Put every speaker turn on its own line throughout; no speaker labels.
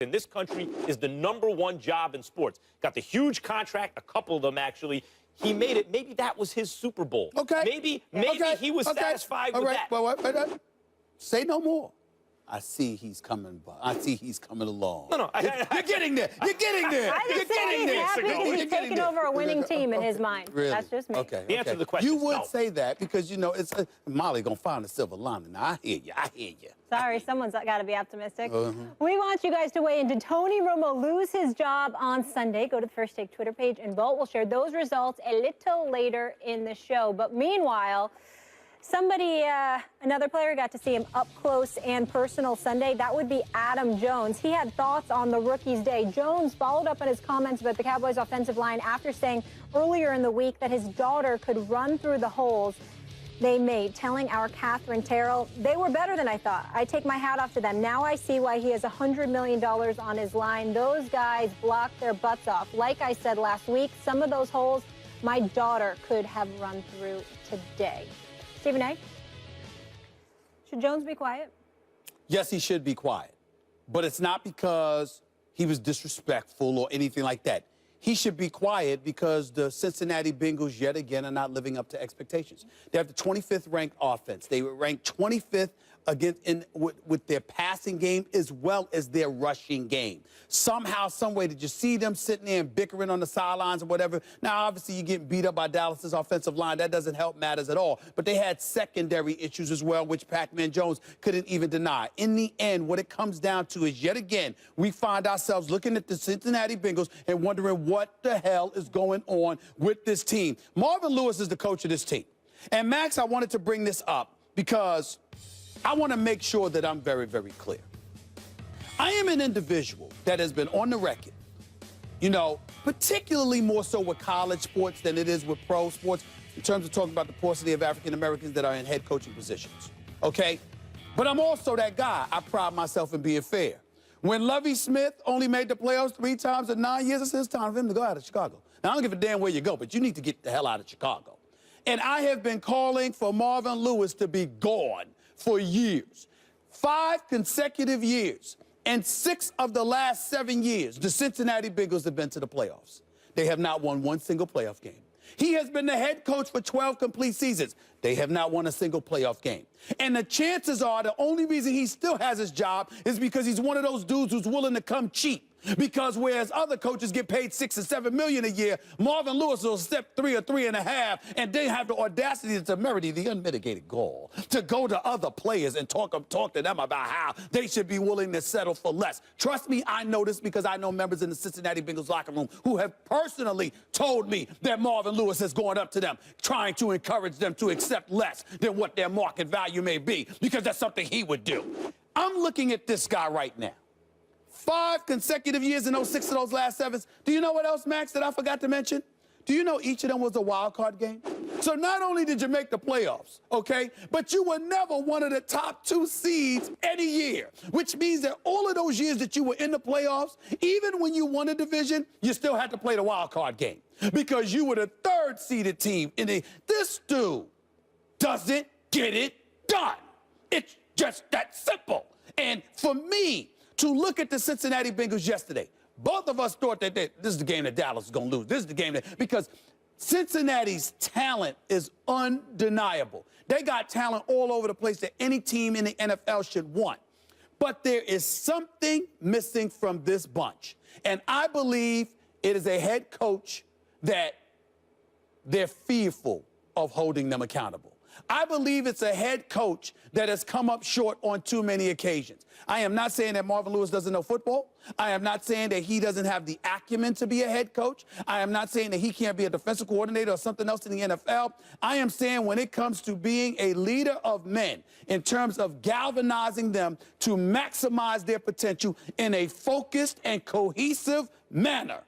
in this country is the #1 job in sports. Got the huge contract, a couple of them actually. He made it. Maybe that was his Super Bowl.
Okay.
Maybe he was satisfied with that.
Well, wait. Say no more. I see he's coming by. I see he's coming along.
No.
You're getting there. You're getting there.
I just say he's happy he's taking over a winning team in his mind.
Really?
That's just me.
Okay.
The answer to the question
You
is
would
no.
say that because, you know, it's Molly going to find a silver lining. Now, I hear you.
Sorry, someone's got to be optimistic. We want you guys to weigh in. Did Tony Romo lose his job on Sunday? Go to the First Take Twitter page and vote. We'll share those results a little later in the show. But meanwhile, another player got to see him up close and personal Sunday. That would be Adam Jones. He had thoughts on the rookie's day. Jones followed up on his comments about the Cowboys' offensive line after saying earlier in the week that his daughter could run through the holes they made, telling our Catherine Terrell, they were better than I thought. I take my hat off to them. Now I see why he has $100 million on his line. Those guys blocked their butts off. Like I said last week, some of those holes my daughter could have run through today. Stephen A., should Jones be quiet?
Yes, he should be quiet. But it's not because he was disrespectful or anything like that. He should be quiet because the Cincinnati Bengals yet again are not living up to expectations. They have the 25th ranked offense. They were ranked 25th with their passing game as well as their rushing game. Somehow, some way, did you see them sitting there and bickering on the sidelines or whatever? Now, obviously, you're getting beat up by Dallas's offensive line. That doesn't help matters at all. But they had secondary issues as well, which Pac-Man Jones couldn't even deny. In the end, what it comes down to is, yet again, we find ourselves looking at the Cincinnati Bengals and wondering what the hell is going on with this team. Marvin Lewis is the coach of this team. And, Max, I wanted to bring this up because I want to make sure that I'm very, very clear. I am an individual that has been on the record, you know, particularly more so with college sports than it is with pro sports in terms of talking about the paucity of African Americans that are in head coaching positions, okay? But I'm also that guy. I pride myself in being fair. When Lovie Smith only made the playoffs 3 times in 9 years, I said it's time for him to go out of Chicago. Now, I don't give a damn where you go, but you need to get the hell out of Chicago. And I have been calling for Marvin Lewis to be gone for years. 5 consecutive years. And 6 of the last 7 years, the Cincinnati Bengals have been to the playoffs. They have not won one single playoff game. He has been the head coach for 12 complete seasons. They have not won a single playoff game. And the chances are the only reason he still has his job is because he's one of those dudes who's willing to come cheap. Because whereas other coaches get paid $6 or $7 million a year, Marvin Lewis will step 3 or 3.5, and they have the audacity, the temerity, the unmitigated gall to go to other players and talk to them about how they should be willing to settle for less. Trust me, I know this because I know members in the Cincinnati Bengals locker room who have personally told me that Marvin Lewis has gone up to them, trying to encourage them to accept less than what their market value may be, because that's something he would do. I'm looking at this guy right now. 5 consecutive years in those 6 of those last 7. Do you know what else, Max, that I forgot to mention? Do you know each of them was a wild card game? So not only did you make the playoffs, okay, but you were never one of the top 2 seeds any year, which means that all of those years that you were in the playoffs, even when you won a division, you still had to play the wild card game because you were the 3rd seeded team. This dude doesn't get it done. It's just that simple. And for me, to look at the Cincinnati Bengals yesterday, both of us thought that this is the game that Dallas is going to lose. This is the game because Cincinnati's talent is undeniable. They got talent all over the place that any team in the NFL should want. But there is something missing from this bunch. And I believe it is a head coach that they're fearful of holding them accountable. I believe it's a head coach that has come up short on too many occasions. I am not saying that Marvin Lewis doesn't know football. I am not saying that he doesn't have the acumen to be a head coach. I am not saying that he can't be a defensive coordinator or something else in the NFL. I am saying when it comes to being a leader of men, in terms of galvanizing them to maximize their potential in a focused and cohesive manner,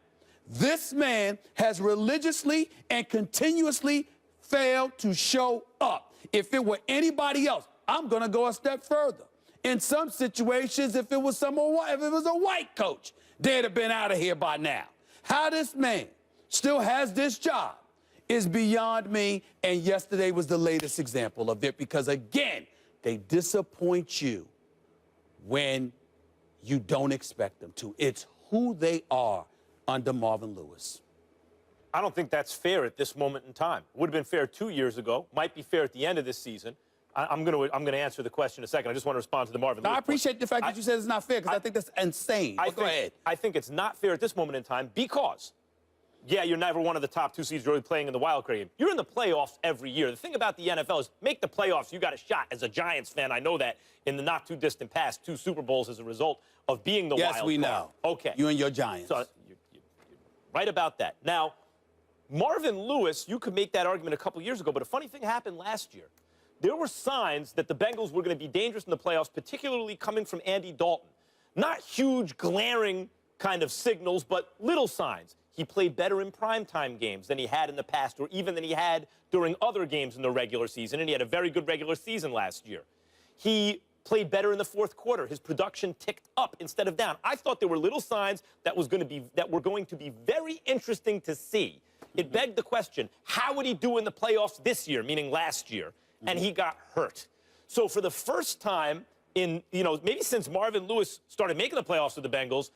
this man has religiously and continuously failed to show up. If it were anybody else, I'm going to go a step further. In some situations, if it was a white coach, they'd have been out of here by now. How this man still has this job is beyond me, and yesterday was the latest example of it because, again, they disappoint you when You don't expect them to. It's who they are under Marvin Lewis.
I don't think that's fair at this moment in time. It would have been fair 2 years ago. Might be fair at the end of this season. I'm going to answer the question in a second. I just want to respond to the Marvin Lewis
I appreciate
point.
the fact that you said it's not fair, because I think that's insane. Go ahead.
I think it's not fair at this moment in time because, yeah, you're never one of the top 2 seeds really playing in the wild card game. You're in the playoffs every year. The thing about the NFL is make the playoffs, you got a shot. As a Giants fan, I know that in the not-too-distant past, 2 Super Bowls as a result of being the wild card.
Yes, we know.
Okay.
You and your Giants.
So, you're right about that. Now, Marvin Lewis, you could make that argument a couple years ago, but a funny thing happened last year. There were signs that the Bengals were going to be dangerous in the playoffs, particularly coming from Andy Dalton. Not huge, glaring kind of signals, but little signs. He played better in primetime games than he had in the past, or even than he had during other games in the regular season, and he had a very good regular season last year. He played better in the fourth quarter. His production ticked up instead of down. I thought there were little signs that were going to be very interesting to see. It begged the question, how would he do in the playoffs this year, meaning last year? And he got hurt. So for the first time in, maybe since Marvin Lewis started making the playoffs with the Bengals,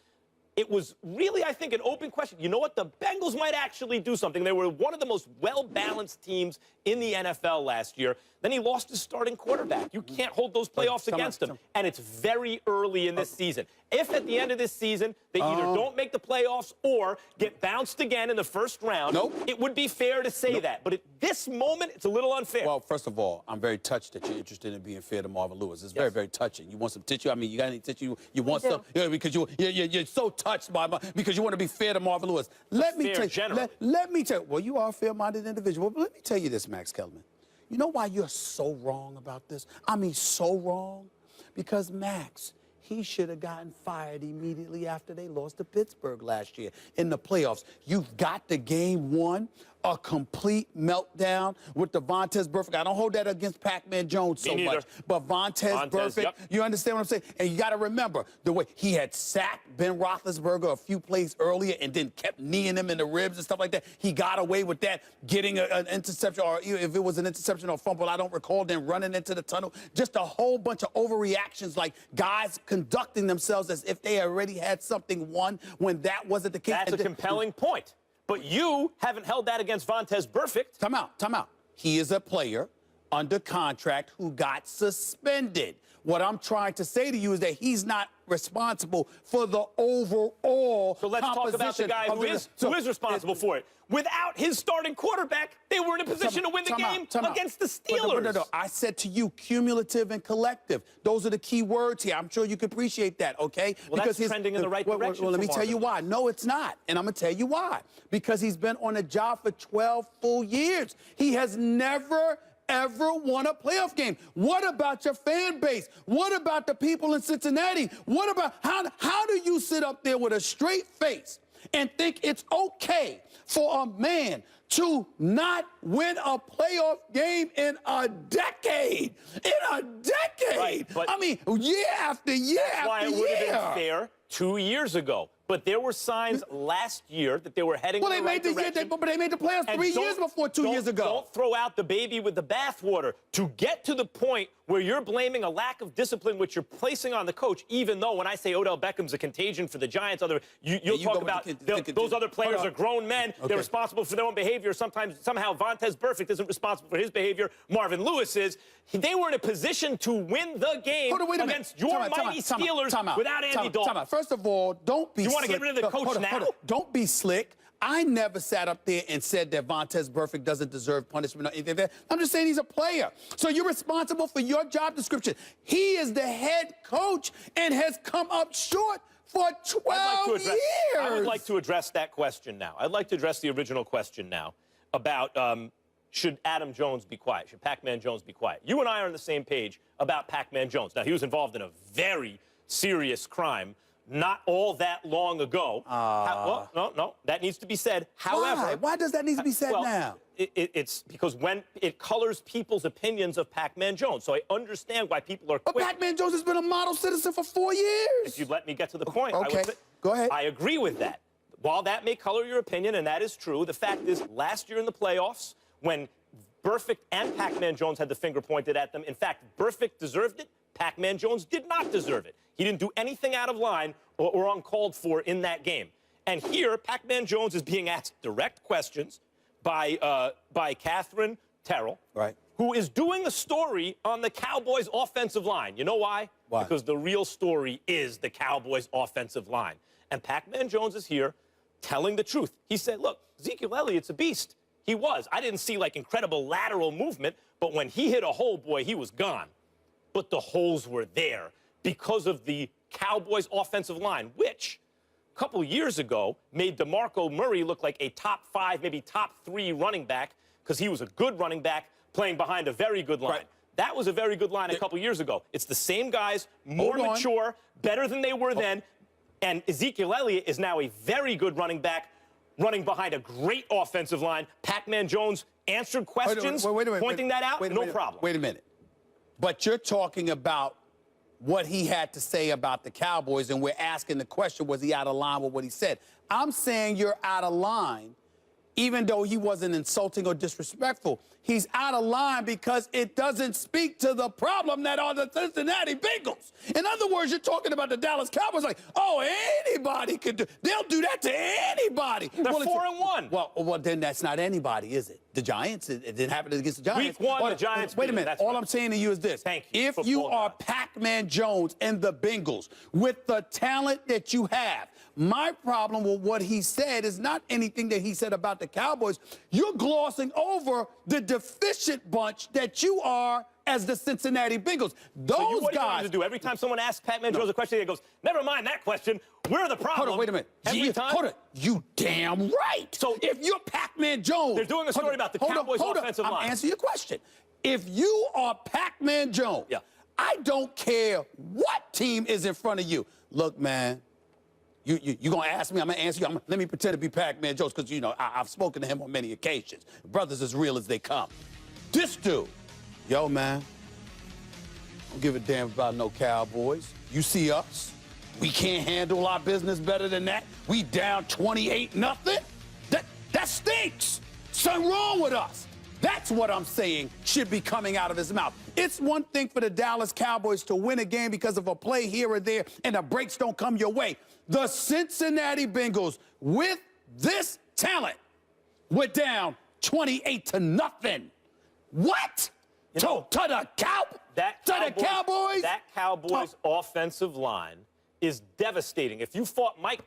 it was really, I think, an open question. You know what? The Bengals might actually do something. They were one of the most well-balanced teams in the NFL last year. Then he lost his starting quarterback. You can't hold those playoffs against him. And it's very early in this season. If at the end of this season they either don't make the playoffs or get bounced again in the first round, it would be fair to say that. But at this moment, it's a little unfair.
Well, first of all, I'm very touched that you're interested in being fair to Marvin Lewis. It's very, very touching. You want some tissue? I mean, you got any tissue? You want some? Yeah, because you're so touched by because you want to be fair to Marvin Lewis. Let me tell you. Well, you are a fair-minded individual. But let me tell you this, Max Kellerman. You know why you're so wrong about this? I mean, so wrong? Because, Max, he should have gotten fired immediately after they lost to Pittsburgh last year in the playoffs. You've got the game won, a complete meltdown with the Vontaze Burfict. I don't hold that against Pac-Man Jones so much, but Vontaze Burfict, you understand what I'm saying? And you got to remember the way he had sacked Ben Roethlisberger a few plays earlier and then kept kneeing him in the ribs and stuff like that. He got away with that, getting an interception, or if it was an interception or fumble, I don't recall, then running into the tunnel. Just a whole bunch of overreactions, like guys conducting themselves as if they already had something won when that wasn't the case.
That's a compelling point. But you haven't held that against Vontaze Burfict.
Time out. He is a player under contract who got suspended. What I'm trying to say to you is that he's not responsible for the overall
So let's talk about the guy who is responsible for it. Without his starting quarterback, they were in a position to win the game against the Steelers.
No. I said to you, cumulative and collective. Those are the key words here. I'm sure you can appreciate that, okay?
Well, because that's trending in the right direction.
Well, let me tell you why. No, it's not. And I'm going to tell you why. Because he's been on the job for 12 full years. He has never ever won a playoff game. What about your fan base? What about the people in Cincinnati? What about how do you sit up there with a straight face and think it's okay for a man to not win a playoff game in a decade? In a decade!
Right, but
I mean, year after year after year.
Why it would have been fair 2 years ago. But there were signs last year that they were heading in the right direction.
But they made the playoffs 3 years before 2 years ago.
Don't throw out the baby with the bathwater. To get to the point where you're blaming a lack of discipline, which you're placing on the coach, even though when I say Odell Beckham's a contagion for the Giants, you'll talk about those other players are grown men. Okay. They're responsible for their own behavior. Somehow Vontaze Burfict isn't responsible for his behavior. Marvin Lewis is. They were in a position to win the game against your mighty Steelers without Andy Dalton.
First of all, don't be
slick. You want to get rid of the coach now?
Don't be slick. I never sat up there and said that Vontaze Burfict doesn't deserve punishment or anything like that. I'm just saying he's a player. So you're responsible for your job description. He is the head coach and has come up short for 12 years.
I would like to address that question now. I'd like to address the original question now about should Adam Jones be quiet? Should Pac-Man Jones be quiet? You and I are on the same page about Pac-Man Jones. Now, he was involved in a very serious crime not all that long ago. Well, no, that needs to be said. However,
why does that need to be said now?
It's because when it colors people's opinions of Pac-Man Jones. So I understand why people are quick.
But Pac-Man Jones has been a model citizen for 4 years.
If you'd let me get to the point.
Okay, go ahead.
I agree with that. While that may color your opinion, and that is true, the fact is last year in the playoffs, when Burfict and Pac-Man Jones had the finger pointed at them, in fact, Burfict deserved it, Pac-Man Jones did not deserve it. He didn't do anything out of line or uncalled for in that game. And here, Pac-Man Jones is being asked direct questions by Catherine Terrell,
Right.
who is doing the story on the Cowboys' offensive line. You know why?
Why?
Because the real story is the Cowboys' offensive line. And Pac-Man Jones is here telling the truth. He said, look, Ezekiel Elliott's a beast. He was. I didn't see, like, incredible lateral movement, but when he hit a hole, boy, he was gone. But the holes were there because of the Cowboys' offensive line, which a couple years ago made DeMarco Murray look like a top 5, maybe top 3 running back because he was a good running back playing behind a very good line.
Right.
That was a very good line a couple years ago. It's the same guys, more mature, better than they were then. And Ezekiel Elliott is now a very good running back, running behind a great offensive line. Pac-Man Jones answered questions, pointing that out, no problem.
Wait a minute. But you're talking about what he had to say about the Cowboys, and we're asking the question, was he out of line with what he said? I'm saying you're out of line, even though he wasn't insulting or disrespectful. He's out of line because it doesn't speak to the problem that are the Cincinnati Bengals. In other words, you're talking about the Dallas Cowboys like, oh, anybody could do. They'll do that to anybody.
They're 4-1.
Well, then that's not anybody, is it? The Giants, it didn't happen against the Giants.
Week 1, the Giants.
Wait a minute. All I'm saying to you is this.
Thank you.
If you are Pac-Man Jones and the Bengals with the talent that you have, my problem with what he said is not anything that he said about the Cowboys. You're glossing over the deficient bunch that you are as the Cincinnati Bengals. Those
what
guys.
Do you do every time someone asks Pac-Man Jones a question, he goes, "Never mind that question. We're the problem."
Hold on, wait a minute.
Every time.
Hold on. You damn right. So if you're Pac-Man Jones,
they're doing a story about the Cowboys' offensive line.
I'm answering your question. If you are Pac-Man Jones, I don't care what team is in front of you. Look, man. You gonna ask me? I'm gonna answer you. Let me pretend to be Pac-Man Jones because, you know, I've spoken to him on many occasions. Brothers as real as they come. This dude, yo, man, don't give a damn about no Cowboys. You see us? We can't handle our business better than that. We down 28-0. That stinks. Something wrong with us. That's what I'm saying should be coming out of his mouth. It's one thing for the Dallas Cowboys to win a game because of a play here or there and the breaks don't come your way. The Cincinnati Bengals, with this talent, were down 28-0. What? To the Cowboys?
That Cowboys offensive line is devastating. If you fought Mike